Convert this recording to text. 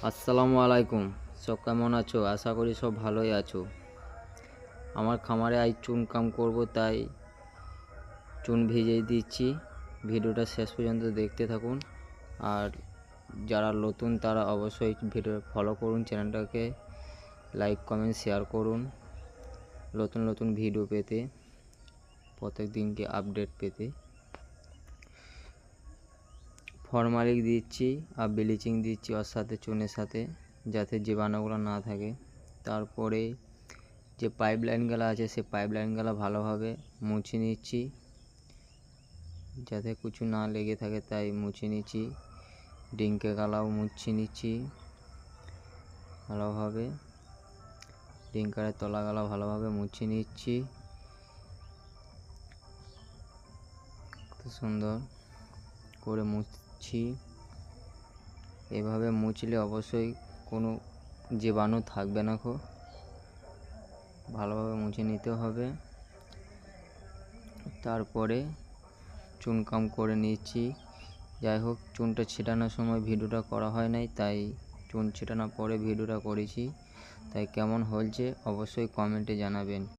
আসসালামু আলাইকুম। সব কেমন আছো? আশা করি সব ভালোই আছো। আমার খামারে আজ চুন কাম করব, তাই চুন ভিজিয়ে দিচ্ছি। ভিডিওটা শেষ পর্যন্ত দেখতে থাকুন। আর যারা নতুন তারা অবশ্যই ভিডিও ফলো করুন, চ্যানেলটাকে লাইক কমেন্ট শেয়ার করুন নতুন নতুন ভিডিও পেতে, প্রত্যেক দিনকে আপডেট পেতে। ফরমালিক দিচ্ছি আর ব্লিচিং দিচ্ছি ওর সাথে, চুনের সাথে, যাতে জীবাণুগুলো না থাকে। তারপরে যে পাইপ লাইনগুলো আছে সে পাইপ লাইনগুলো ভালোভাবে মুছে নিচ্ছি, যাতে কিছু না লেগে থাকে, তাই মুছে নিচ্ছি। ডিঙ্কে গালাও মুছে নিচ্ছি ভালোভাবে, ডিঙ্কারের তলাগালা ভালোভাবে মুছে নিচ্ছি। কত সুন্দর করে মুছছি। এভাবে মুছলে অবশ্যই কোনো জীবাণু থাকবে না। ভালোভাবে মুছে নিতে হবে। তারপরে চুনকাম করে নিচ্ছি। যাই হোক, চুনটা ছিটানোর সময় ভিডিওটা করা হয় নাই, তাই চুন ছিটানোর পরে ভিডিওটা করেছি। তাই কেমন হয়েছে অবশ্যই কমেন্টে জানাবেন।